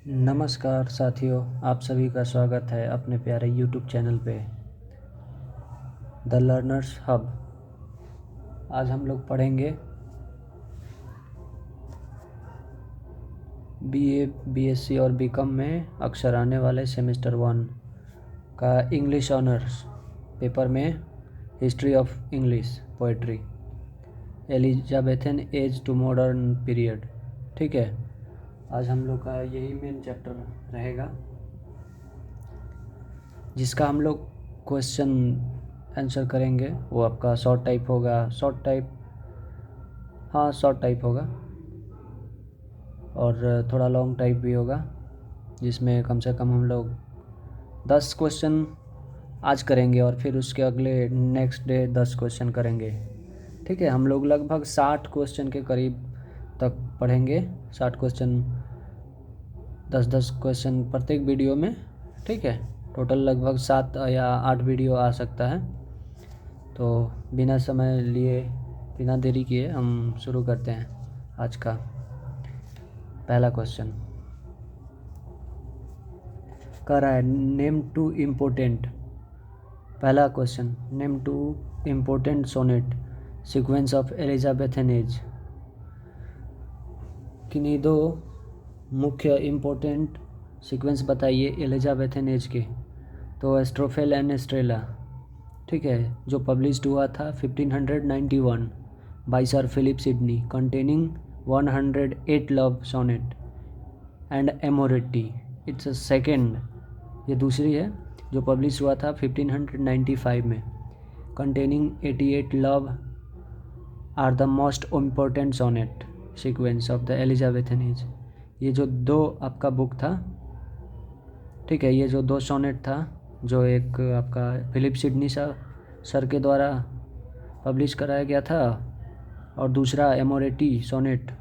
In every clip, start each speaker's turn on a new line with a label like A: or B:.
A: नमस्कार साथियों, आप सभी का स्वागत है अपने प्यारे YouTube चैनल पे द लर्नर्स हब। आज हम लोग पढ़ेंगे BA, BSc और BCom में अक्सर आने वाले सेमेस्टर 1 का इंग्लिश ऑनर्स पेपर में history of English poetry Elizabethan age to modern period. ठीक है, आज हम लोग का यही मेन चैप्टर रहेगा जिसका हम लोग क्वेश्चन आंसर करेंगे। वो आपका शॉर्ट टाइप होगा, शॉर्ट टाइप होगा और थोड़ा लॉन्ग टाइप भी होगा, जिसमें कम से कम हम लोग 10 क्वेश्चन आज करेंगे और फिर उसके अगले नेक्स्ट डे 10 क्वेश्चन करेंगे। ठीक है, हम लोग लगभग 60 क्वेश्चन के करीब तक पढ़ेंगे। 60 क्वेश्चन, 10-10 क्वेश्चन प्रत्येक वीडियो में। ठीक है, टोटल लगभग 7 या 8 वीडियो आ सकता है। तो बिना समय लिए, बिना देरी किए हम शुरू करते हैं आज का पहला क्वेश्चन। कह रहा है नेम टू इम्पोर्टेंट, पहला question, name two important sonnet sequence of Elizabethan age. किन्हीं दो मुख्य इम्पोर्टेंट सीक्वेंस बताइए एलिजाबेथन एज के। तो एस्ट्रोफेल एंड एस्ट्रेला, ठीक है, जो पब्लिश्ड हुआ था 1591 by sir Philip Sidney, containing 108 love sonnet and Amoretti. It's a second, ये दूसरी है जो पब्लिश हुआ था 1595 में, containing 88 love are the most important sonnet sequence of the Elizabethan age. ये जो दो आपका बुक था, ठीक है, ये जो दो सोनेट था, जो एक आपका फिलिप सिडनी सर के द्वारा पब्लिश कराया गया था और दूसरा एमोरेटी सोनेट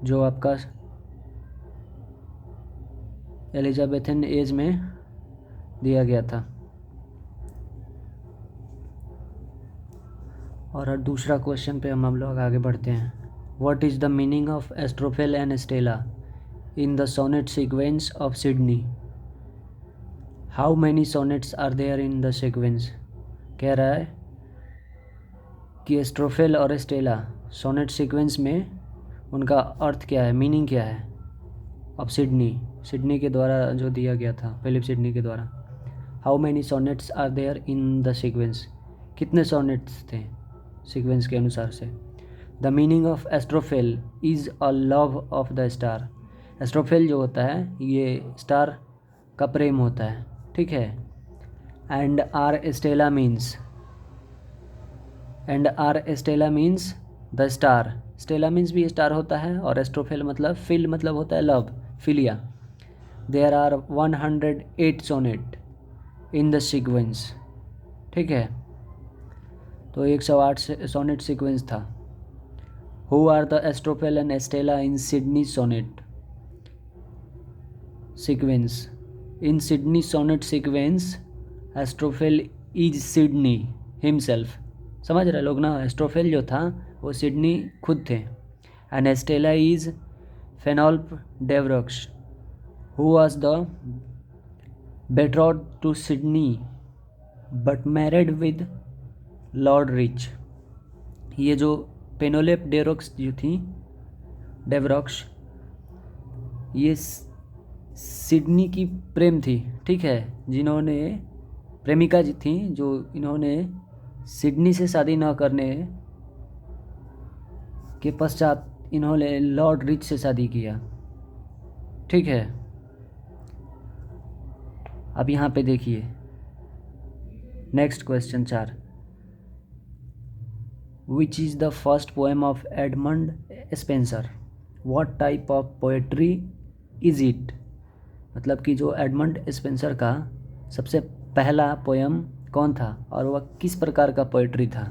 A: जो आपका एलिजाबेथन एज में दिया गया था। और दूसरा क्वेश्चन पे हम लोग आगे बढ़ते हैं। What is the meaning of Astrophel and Stella in the sonnet sequence of Sidney? How many sonnets are there in the sequence? कह रहा है कि एस्ट्रोफेल और स्टेला सोनेट सीक्वेंस में उनका अर्थ क्या है, मीनिंग क्या है। अब सिडनी के द्वारा जो दिया गया था, फिलिप सिडनी के द्वारा। How many sonnets are there in the sequence, कितने सोनेट्स थे सीक्वेंस के अनुसार से। The meaning of Astrophel is a love of the star. Astrophel जो होता है ये स्टार का प्रेम होता है, ठीक है। And are Stella means the star. Stella means भी स्टार होता है और एस्ट्रोफेल मतलब फिल मतलब होता है love, philia. There are 108 sonnet in the sequence, ठीक है, तो 108 सोनेट सीक्वेंस था। Who are the Astrophel and Stella in Sidney sonnet sequence? In Sidney sonnet sequence Astrophel is Sidney himself. समझ रहे लोग ना, एस्ट्रोफेल जो था वो सिडनी खुद थे। And Stella is Penelope Devereux who was the betrothed to Sidney but married with Lord Rich. ये जो पेनोलेप डेरोक्स जो थी, डेवरक्स, ये सिडनी की प्रेम थी, ठीक है, जिन्होंने प्रेमिका जी थी, जो इन्होंने सिडनी से शादी न करने के पश्चात इन्होंने लॉर्ड रिच से शादी किया, ठीक है। अब यहाँ पे देखिए next question 4। Which is the first poem of Edmund Spenser? What type of poetry is it? मतलब कि जो एडमंड स्पेंसर का सबसे पहला पोएम कौन था और वह किस प्रकार का पोएट्री था,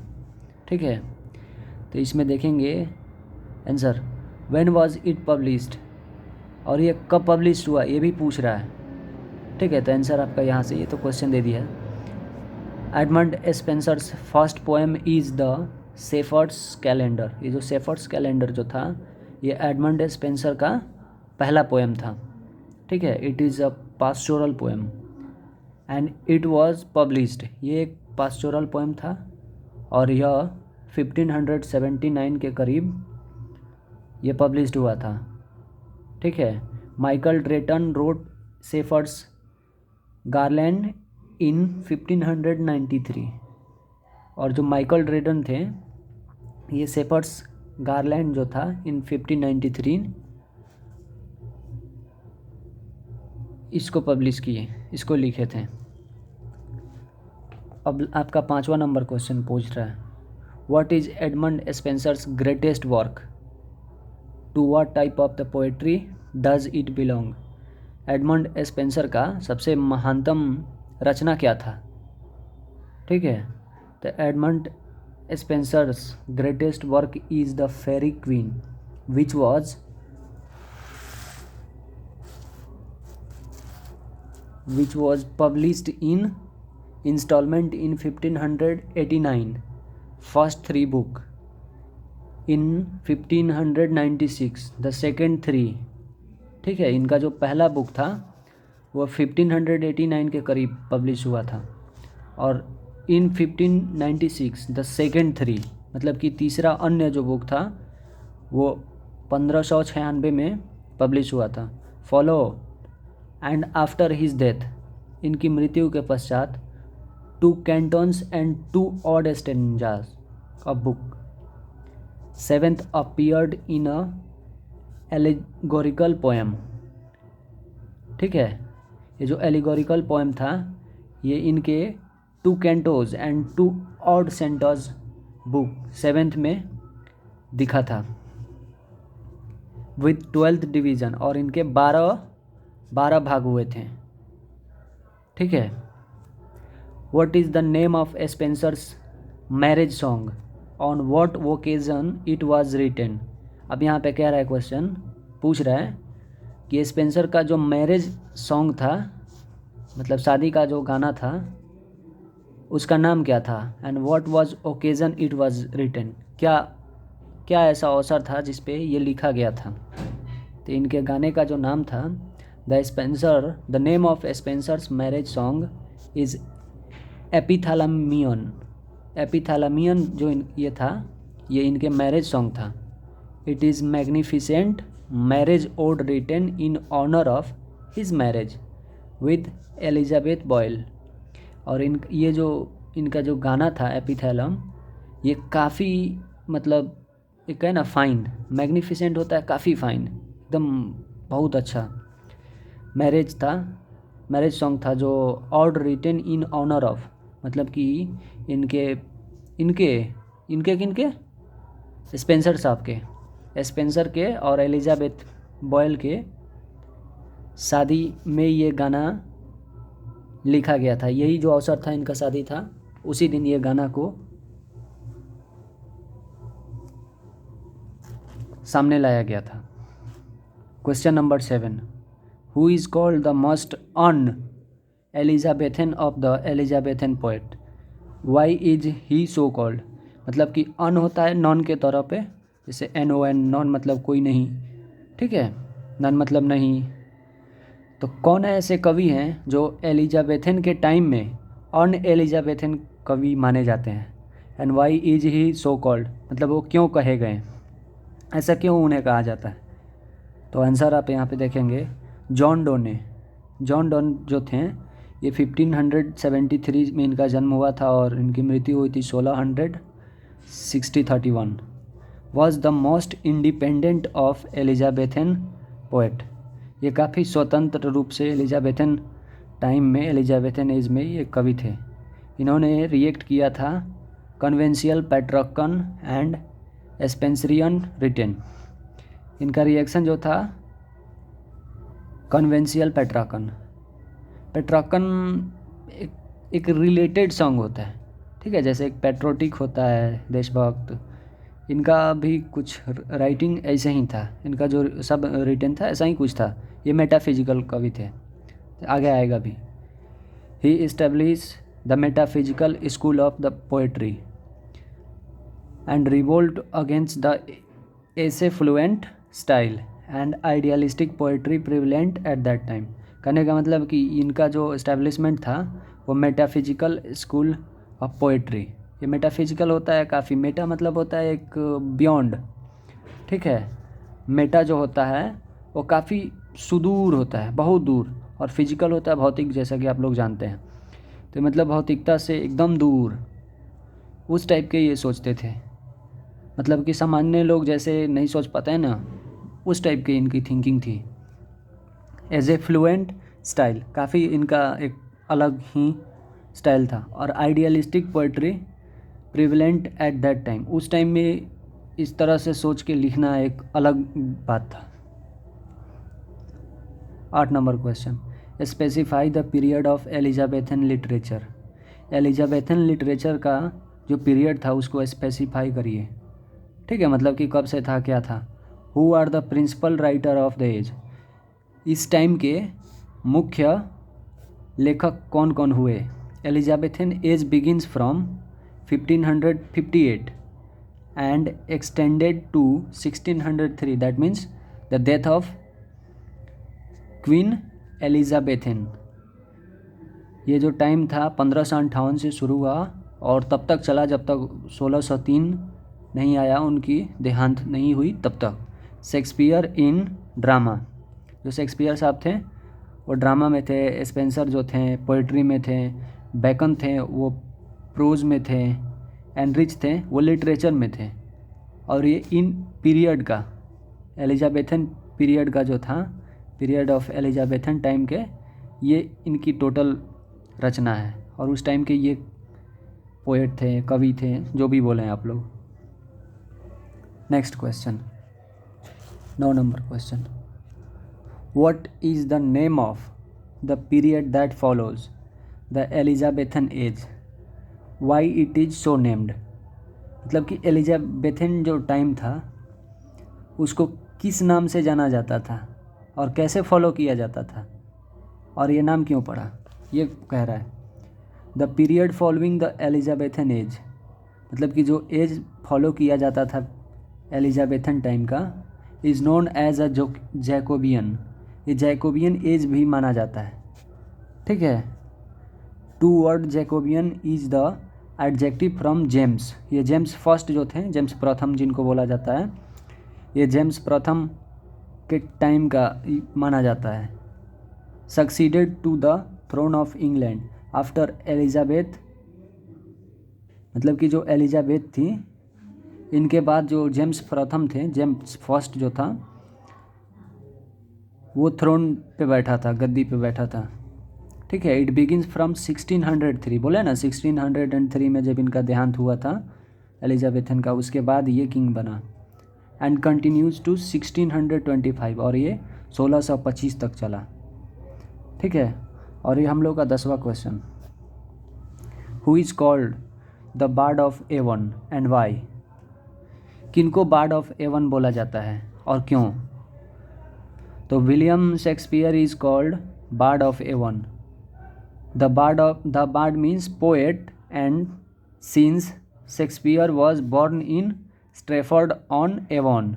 A: ठीक है। तो इसमें देखेंगे answer, when was it published, और ये कब पब्लिश हुआ ये भी पूछ रहा है, ठीक है। तो आंसर आपका यहाँ से, ये तो क्वेश्चन दे दिया है। Edmund Spencer's first poem is the shepherd's calendar. ये जो शेफर्ड्स कैलेंडर जो था, ये एडमंड स्पेंसर का पहला पोएम था, ठीक है, it is a pastoral poem and it was published, ये एक पास्टोरल पोएम था और यह 1579 के करीब ये पब्लिश्ड हुआ था। ठीक है, माइकल ड्रेटन रोट शेफर्ड्स गार्लैंड इन 1593, और जो माइकल ड्रेटन थे ये शेफर्ड्स गार्लैंड जो था इन 1593 इसको पब्लिश किए, इसको लिखे थे। अब आपका 5वां नंबर क्वेश्चन पूछ रहा है, what is Edmund Spenser's greatest work, to what type of the poetry does it belong. Edmund Spenser का सबसे महानतम रचना क्या था। ठीक है, तो Edmund Spenser's greatest work is the Faerie Queene which was published in installment in 1589, first 3 book in 1596, the second 3। ठीक है, इनका जो पहला बुक था वो 1589 के करीब पब्लिश हुआ था और इन 1596 द सेकेंड 3 मतलब कि तीसरा अन्य जो बुक था वो 1596 में पब्लिश हुआ था। Follow and after his death, इनकी मृत्यु के पश्चात 2 cantos and 2 odd stanzas a book, 7th appeared in a allegorical poem. ठीक है, ये जो एलिगोरिकल पोएम था ये इनके 2 cantos and 2 odd cantos book 7th में दिखा था विथ 12th डिवीज़न, और इनके 12 भाग हुए थे। ठीक है, what is the name of Spenser's marriage song, on what occasion it was written. अब यहाँ पे कह रहा है, क्वेश्चन पूछ रहा है कि स्पेंसर का जो मैरिज सॉन्ग था मतलब शादी का जो गाना था उसका नाम क्या था, and what was occasion it was written, क्या ऐसा अवसर था जिस पे ये लिखा गया था। तो इनके गाने का जो नाम था the name of Spenser's marriage song is Epithalamion. Epithalamion जो ये था ये इनके मैरिज सॉन्ग था। It is magnificent marriage ode written in honour of his marriage with Elizabeth Boyle. और ये जो इनका जो गाना था एपिथैलम, ये काफ़ी मतलब एक है ना फाइन, मैग्निफिसेंट होता है काफ़ी फाइन, एकदम बहुत अच्छा मैरिज था, मैरिज सॉन्ग था जो odd written in honour of मतलब कि इनके स्पेंसर साहब के, स्पेंसर के और एलिजाबेथ बॉयल के शादी में ये गाना लिखा गया था। यही जो अवसर था इनका शादी था उसी दिन ये गाना को सामने लाया गया था। Question number 7, who is called the most un Elizabethan of the Elizabethan poet, why is he so called. मतलब कि अन होता है नॉन के तौर पे, जैसे NON, नॉन मतलब कोई नहीं, ठीक है, नन मतलब नहीं। तो कौन ऐसे कवि हैं जो एलिजाबेथन के टाइम में अन एलिजाबेथन कवि माने जाते हैं, and why is he so called मतलब वो क्यों कहे गए, ऐसा क्यों उन्हें कहा जाता है। तो आंसर आप यहाँ पे देखेंगे, जॉन डोन जो थे ये 1573 में इनका जन्म हुआ था और इनकी मृत्यु हुई थी 1631। Was the most independent of Elizabethan poet, ये काफ़ी स्वतंत्र रूप से एलिजाबेथन टाइम में, एलिजाबेथन एज में ये कवि थे। इन्होंने रिएक्ट किया था कन्वेंशियल पैट्रॉकन एंड स्पेंसरियन रिटन। इनका रिएक्शन जो था कन्वेंशियल पैट्रॉकन एक रिलेटेड सॉन्ग होता है, ठीक है, जैसे एक पैट्रोटिक होता है देशभक्त, इनका भी कुछ राइटिंग ऐसे ही था, इनका जो सब रिटन था ऐसा ही कुछ था, ये मेटाफिजिकल कवि थे, आगे आएगा भी। He establish the metaphysical school of the poetry and revolt against the easy fluent style and idealistic poetry prevalent at that time. कहने का मतलब कि इनका जो इस्टेब्लिशमेंट था वो मेटाफिजिकल स्कूल ऑफ पोइट्री। ये मेटाफिजिकल होता है काफ़ी, मेटा मतलब होता है एक बियॉन्ड, ठीक है। मेटा जो होता है वो काफ़ी सुदूर होता है, बहुत दूर, और फिजिकल होता है भौतिक, जैसा कि आप लोग जानते हैं। तो मतलब भौतिकता से एकदम दूर, उस टाइप के ये सोचते थे। मतलब कि सामान्य लोग जैसे नहीं सोच पाते हैं ना, उस टाइप की इनकी थिंकिंग थी। एज ए फ्लुएंट स्टाइल, काफ़ी इनका एक अलग ही स्टाइल था। और idealistic poetry prevalent at that time, उस टाइम में इस तरह से सोच के लिखना एक अलग बात था। 8 number question, specify the period of Elizabethan literature. Elizabethan literature का जो पीरियड था उसको स्पेसिफाई करिए, ठीक है। मतलब कि कब से था, क्या था। Who are the principal writer of the age, इस टाइम के मुख्य लेखक कौन कौन हुए। Elizabethan age begins from 1558 and extended to 1603, that means the death of queen Elizabethan. ये जो टाइम था 1558 से शुरू हुआ और तब तक चला जब तक 1603 नहीं आया, उनकी देहांत नहीं हुई तब तक। शेक्सपियर इन ड्रामा, जो शेक्सपियर साहब थे वो ड्रामा में थे, स्पेंसर जो थे पोइट्री में थे, बैकन थे वो प्रोज में थे, एनरिच थे वो लिटरेचर में थे। और ये इन पीरियड का, एलिजाबेथन पीरियड का जो था, पीरियड ऑफ एलिजाबेथन टाइम के, ये इनकी टोटल रचना है। और उस टाइम के ये पोएट थे, कवि थे, जो भी बोलें आप लोग। Next question, 9 number question, what is the name of the period that follows the Elizabethan as, why it is so named. मतलब कि एलिजाबेथन जो टाइम था उसको किस नाम से जाना जाता था और कैसे फॉलो किया जाता था और ये नाम क्यों पड़ा, ये कह रहा है। The period following the Elizabethan age, मतलब कि जो एज फॉलो किया जाता था एलिजाबेथन टाइम का, is known as a Jacobean. ये जैकोबियन एज भी माना जाता है, ठीक है। To word Jacobean is the adjective from James. ये जेम्स फर्स्ट जो थे, जेम्स प्रथम जिनको बोला जाता है, ये जेम्स प्रथम के टाइम का माना जाता है। Succeeded to the throne of England after Elizabeth, मतलब कि जो एलिजाबेथ थी इनके बाद जो जेम्स प्रथम थे, जेम्स फर्स्ट जो था वो थ्रोन पे बैठा था, गद्दी पे बैठा था, ठीक है। इट बिगिंस फ्रॉम 1603, बोले ना 1603 में जब इनका देहांत हुआ था एलिजाबेथन का, उसके बाद ये किंग बना। एंड कंटिन्यूज टू 1625, और ये 1625 तक चला, ठीक है। और ये हम लोग का 10वां question, who is called the bard of Avon and why. किनको बार्ड ऑफ एवन बोला जाता है और क्यों। तो William Shakespeare is called bard of Avon. The bard means poet, and since Shakespeare was born in Stratford on Avon,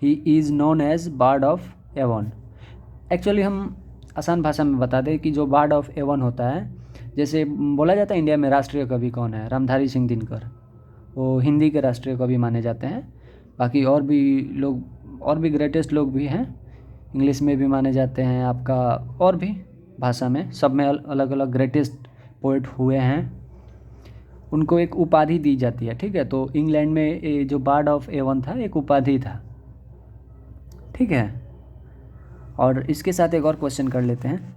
A: he is known as bard of Avon. Actually हम आसान भाषा में बता दें कि जो बार्ड ऑफ एवन होता है, जैसे बोला जाता है इंडिया में राष्ट्रीय कवि कौन है, रामधारी सिंह दिनकर, वो हिंदी के राष्ट्रीय कवि माने जाते हैं। बाकी और भी लोग, और भी ग्रेटेस्ट लोग भी हैं, इंग्लिश में भी माने जाते हैं, आपका और भी भाषा में, सब में अलग अलग ग्रेटेस्ट पोइट हुए हैं, उनको एक उपाधि दी जाती है, ठीक है। तो इंग्लैंड में ये जो बार्ड ऑफ एवन था एक उपाधि था, ठीक है। और इसके साथ एक और क्वेश्चन कर लेते हैं,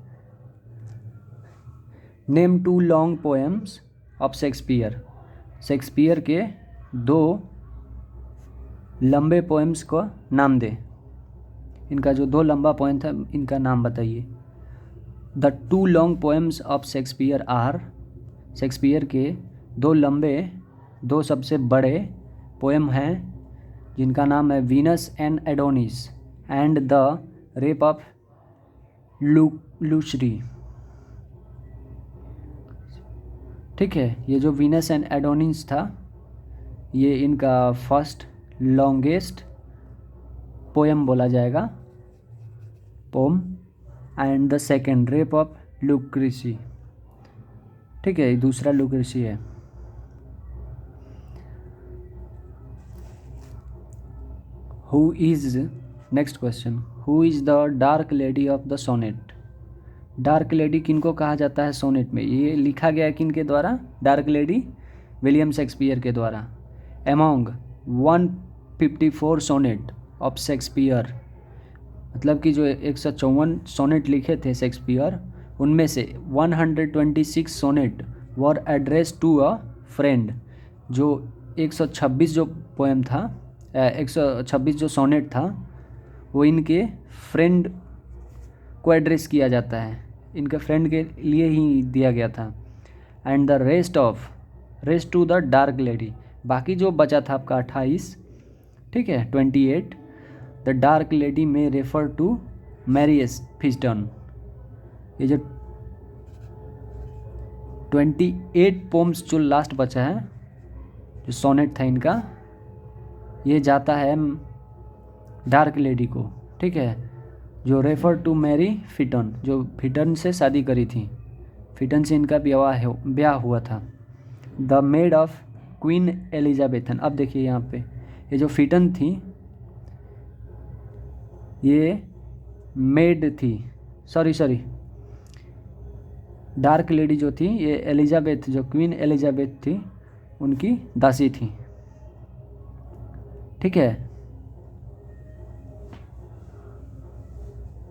A: name 2 long poems of Shakespeare. Shakespeare के 2 लंबे पोएम्स को नाम दे। इनका जो 2 लंबा पोएम था इनका नाम बताइए। The 2 long poems of Shakespeare are, Shakespeare के 2 लंबे, 2 सबसे बड़े पोएम हैं जिनका नाम है Venus and Adonis and the rape of Lucrece, ठीक है। ये जो वीनस एंड एडोनिस था ये इनका फर्स्ट लॉन्गेस्ट पोएम बोला जाएगा, poem. And the second rape of Lucrece, ठीक है, दूसरा लुक्रेसी है। Who is, next question, who is the dark lady of the sonnet. Dark lady किनको कहा जाता है सोनेट में, ये लिखा गया है किन के द्वारा, डार्क लेडी विलियम शेक्सपियर के द्वारा। एमोंग 154 सोनेट ऑफ शेक्सपियर, मतलब कि जो 154 सोनेट लिखे थे शेक्सपियर, उनमें से 126 sonnet were address to a friend. जो 126 जो पोएम था, 126 जो सोनेट था, वो इनके फ्रेंड को एड्रेस किया जाता है, इनके फ्रेंड के लिए ही दिया गया था। And the rest to the dark lady, बाकी जो बचा था आपका 28, ठीक है, 28, द डार्क लेडी में रेफर टू मैरी फिस्टन। ये जो 28 पोम्स जो लास्ट बचा है, जो सोनेट था इनका, ये जाता है डार्क लेडी को, ठीक है, जो रेफर टू मैरी फिटन, जो फिटन से शादी करी थी, फिटन से इनका ब्याह हुआ था। The made of queen Elizabethan, अब देखिए यहाँ पे ये जो फिटन थी ये मेड थी, सॉरी डार्क लेडी जो थी ये एलिजाबेथ, जो क्वीन एलिजाबेथ थी उनकी दासी थी, ठीक है।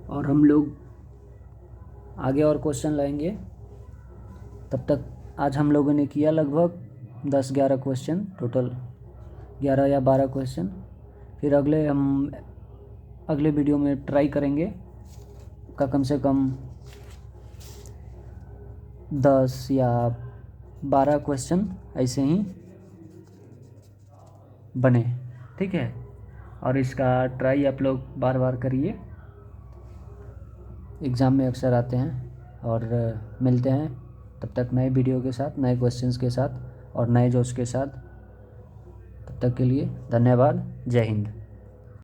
A: और हम लोग आगे और क्वेश्चन लाएंगे, तब तक आज हम लोगों ने किया लगभग 10-11 क्वेश्चन, टोटल 11 या 12 क्वेश्चन। फिर अगले वीडियो में ट्राई करेंगे का कम से कम 10 या 12 क्वेश्चन ऐसे ही बने, ठीक है। और इसका ट्राई आप लोग बार बार करिए, एग्ज़ाम में अक्सर आते हैं। और मिलते हैं तब तक नए वीडियो के साथ, नए क्वेश्चंस के साथ और नए जोश के साथ। तब तक के लिए धन्यवाद। जय हिंद।